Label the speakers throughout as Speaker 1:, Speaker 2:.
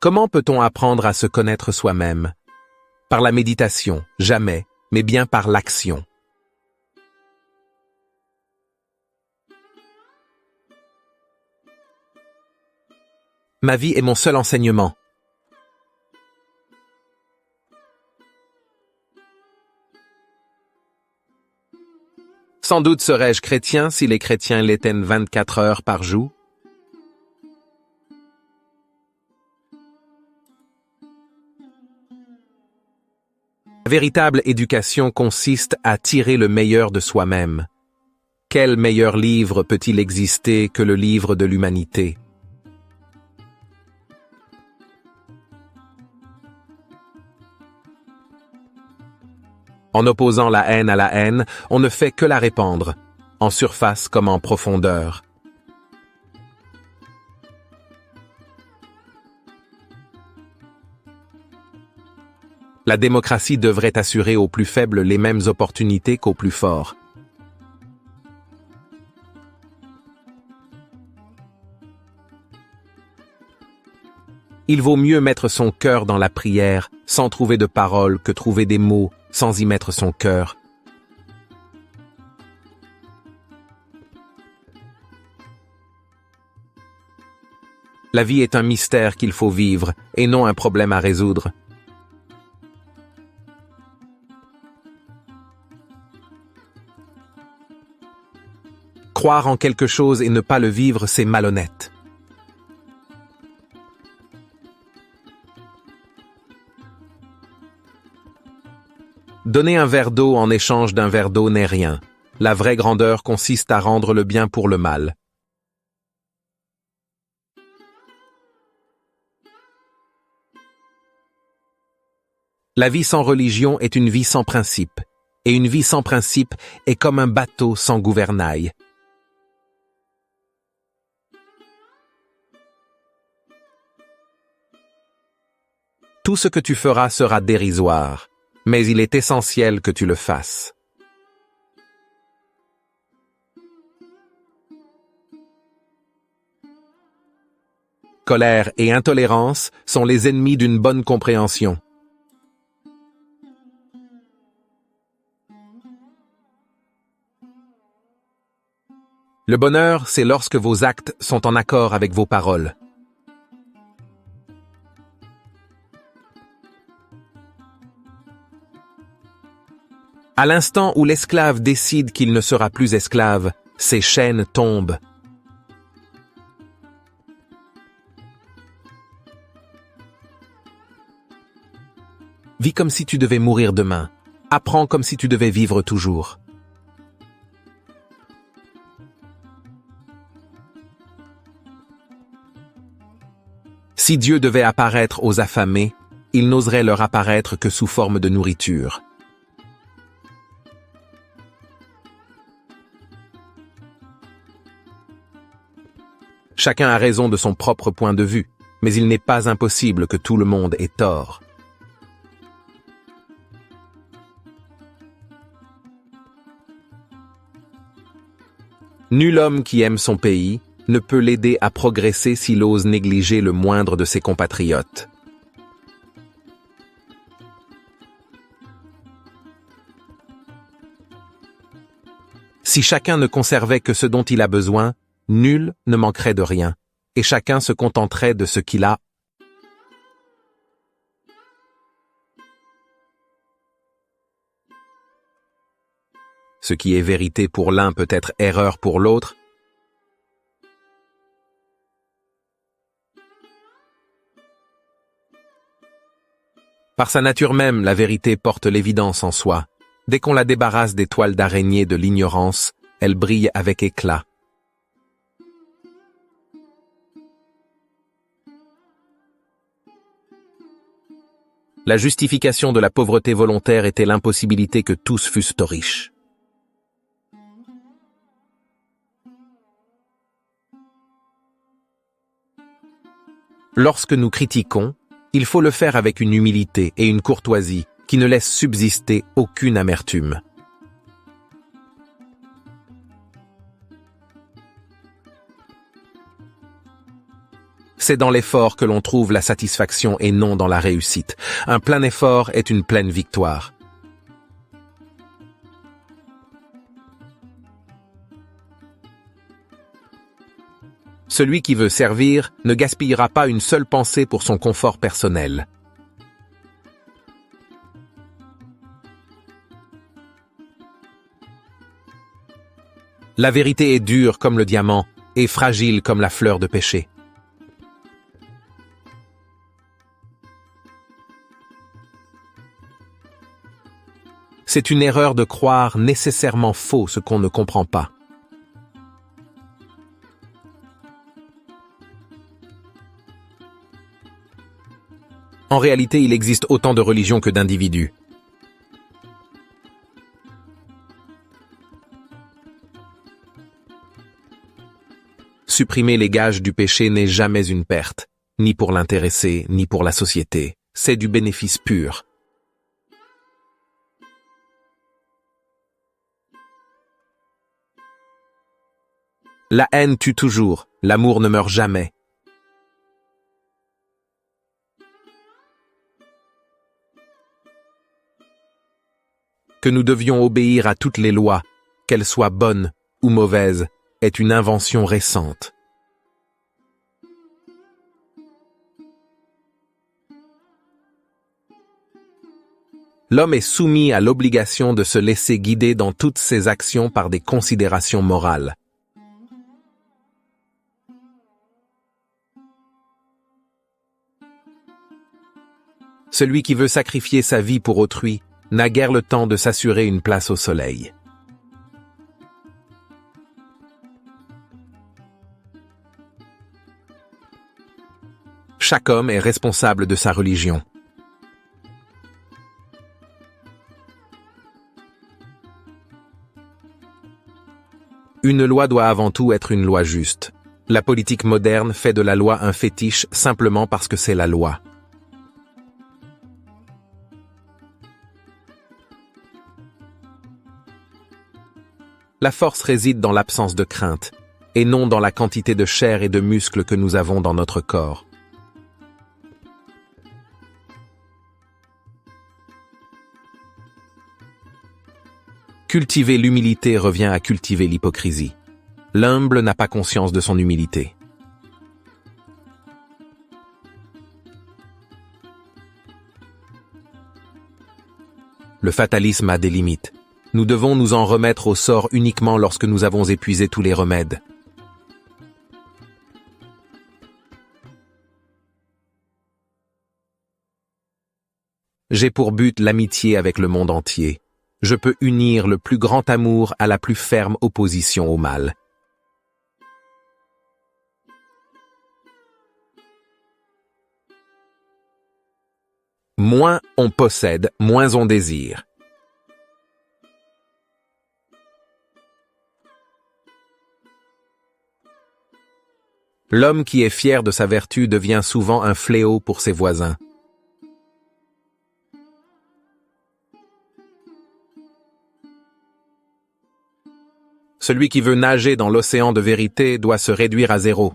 Speaker 1: Comment peut-on apprendre à se connaître soi-même? Par la méditation, jamais, mais bien par l'action. Ma vie est mon seul enseignement. Sans doute serais-je chrétien si les chrétiens l'étaient 24 heures par jour. La véritable éducation consiste à tirer le meilleur de soi-même. Quel meilleur livre peut-il exister que le livre de l'humanité? En opposant la haine à la haine, on ne fait que la répandre, en surface comme en profondeur. La démocratie devrait assurer aux plus faibles les mêmes opportunités qu'aux plus forts. Il vaut mieux mettre son cœur dans la prière, sans trouver de paroles, que trouver des mots, sans y mettre son cœur. La vie est un mystère qu'il faut vivre, et non un problème à résoudre. Croire en quelque chose et ne pas le vivre, c'est malhonnête. Donner un verre d'eau en échange d'un verre d'eau n'est rien. La vraie grandeur consiste à rendre le bien pour le mal. La vie sans religion est une vie sans principe, et une vie sans principe est comme un bateau sans gouvernail. Tout ce que tu feras sera dérisoire, mais il est essentiel que tu le fasses. Colère et intolérance sont les ennemis d'une bonne compréhension. Le bonheur, c'est lorsque vos actes sont en accord avec vos paroles. À l'instant où l'esclave décide qu'il ne sera plus esclave, ses chaînes tombent. Vis comme si tu devais mourir demain. Apprends comme si tu devais vivre toujours. Si Dieu devait apparaître aux affamés, il n'oserait leur apparaître que sous forme de nourriture. Chacun a raison de son propre point de vue, mais il n'est pas impossible que tout le monde ait tort. Nul homme qui aime son pays ne peut l'aider à progresser s'il ose négliger le moindre de ses compatriotes. Si chacun ne conservait que ce dont il a besoin, nul ne manquerait de rien, et chacun se contenterait de ce qu'il a. Ce qui est vérité pour l'un peut être erreur pour l'autre. Par sa nature même, la vérité porte l'évidence en soi. Dès qu'on la débarrasse des toiles d'araignée de l'ignorance, elle brille avec éclat. La justification de la pauvreté volontaire était l'impossibilité que tous fussent riches. Lorsque nous critiquons, il faut le faire avec une humilité et une courtoisie qui ne laissent subsister aucune amertume. C'est dans l'effort que l'on trouve la satisfaction et non dans la réussite. Un plein effort est une pleine victoire. Celui qui veut servir ne gaspillera pas une seule pensée pour son confort personnel. La vérité est dure comme le diamant et fragile comme la fleur de pêcher. C'est une erreur de croire nécessairement faux ce qu'on ne comprend pas. En réalité, il existe autant de religions que d'individus. Supprimer les gages du péché n'est jamais une perte, ni pour l'intéressé, ni pour la société. C'est du bénéfice pur. La haine tue toujours, l'amour ne meurt jamais. Que nous devions obéir à toutes les lois, qu'elles soient bonnes ou mauvaises, est une invention récente. L'homme est soumis à l'obligation de se laisser guider dans toutes ses actions par des considérations morales. Celui qui veut sacrifier sa vie pour autrui n'a guère le temps de s'assurer une place au soleil. Chaque homme est responsable de sa religion. Une loi doit avant tout être une loi juste. La politique moderne fait de la loi un fétiche simplement parce que c'est la loi. La force réside dans l'absence de crainte, et non dans la quantité de chair et de muscles que nous avons dans notre corps. Cultiver l'humilité revient à cultiver l'hypocrisie. L'humble n'a pas conscience de son humilité. Le fatalisme a des limites. Nous devons nous en remettre au sort uniquement lorsque nous avons épuisé tous les remèdes. J'ai pour but l'amitié avec le monde entier. Je peux unir le plus grand amour à la plus ferme opposition au mal. Moins on possède, moins on désire. L'homme qui est fier de sa vertu devient souvent un fléau pour ses voisins. Celui qui veut nager dans l'océan de vérité doit se réduire à zéro.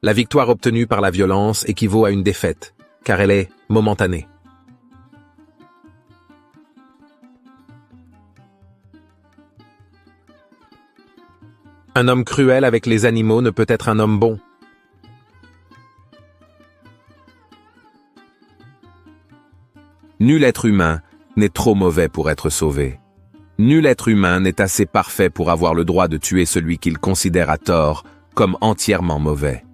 Speaker 1: La victoire obtenue par la violence équivaut à une défaite, car elle est momentanée. Un homme cruel avec les animaux ne peut être un homme bon.
Speaker 2: Nul être humain n'est trop mauvais pour être sauvé. Nul être humain n'est assez parfait pour avoir le droit de tuer celui qu'il considère à tort comme entièrement mauvais.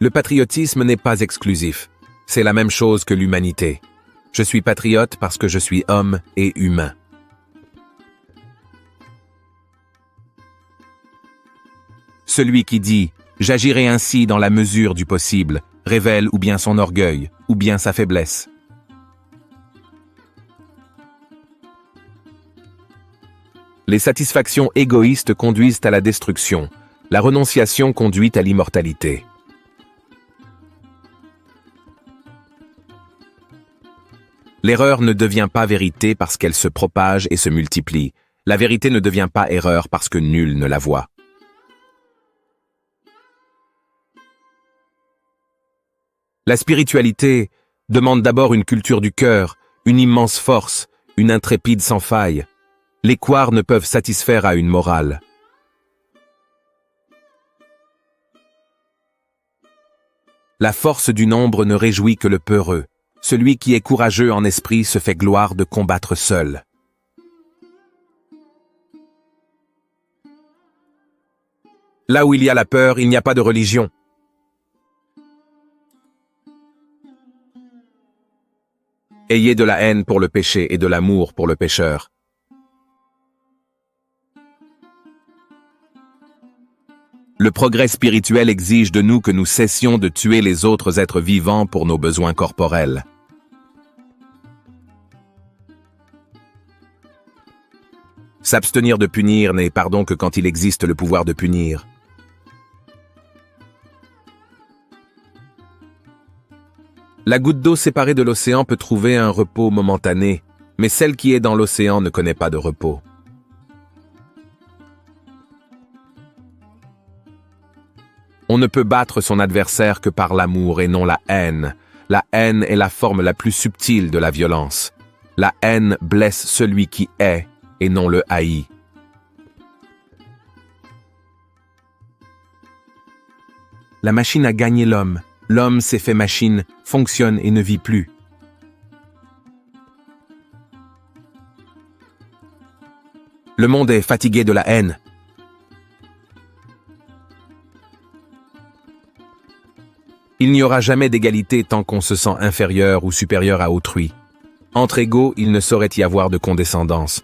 Speaker 2: Le patriotisme n'est pas exclusif. C'est la même chose que l'humanité. Je suis patriote parce que je suis homme et humain. Celui qui dit « J'agirai ainsi dans la mesure du possible » révèle ou bien son orgueil, ou bien sa faiblesse. Les satisfactions égoïstes conduisent à la destruction. La renonciation conduit à l'immortalité. L'erreur ne devient pas vérité parce qu'elle se propage et se multiplie. La vérité ne devient pas erreur parce que nul ne la voit. La spiritualité demande d'abord une culture du cœur, une immense force, une intrépide sans faille. Les couards ne peuvent satisfaire à une morale. La force du nombre ne réjouit que le peureux. Celui qui est courageux en esprit se fait gloire de combattre seul. Là où il y a la peur, il n'y a pas de religion. Ayez de la haine pour le péché et de l'amour pour le pécheur. Le progrès spirituel exige de nous que nous cessions de tuer les autres êtres vivants pour nos besoins corporels. S'abstenir de punir n'est pardon que quand il existe le pouvoir de punir. La goutte d'eau séparée de l'océan peut trouver un repos momentané, mais celle qui est dans l'océan ne connaît pas de repos. On ne peut battre son adversaire que par l'amour et non la haine. La haine est la forme la plus subtile de la violence. La haine blesse celui qui hait et non le haït. La machine a gagné l'homme. L'homme s'est fait machine, fonctionne et ne vit plus. Le monde est fatigué de la haine. Il n'y aura jamais d'égalité tant qu'on se sent inférieur ou supérieur à autrui. Entre égaux, il ne saurait y avoir de condescendance.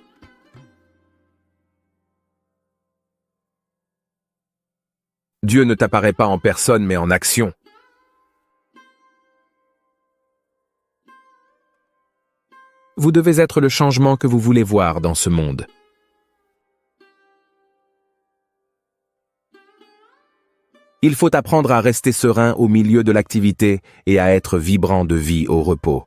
Speaker 2: Dieu ne t'apparaît pas en personne mais en action. Vous devez être le changement que vous voulez voir dans ce monde. Il faut apprendre à rester serein au milieu de l'activité et à être vibrant de vie au repos.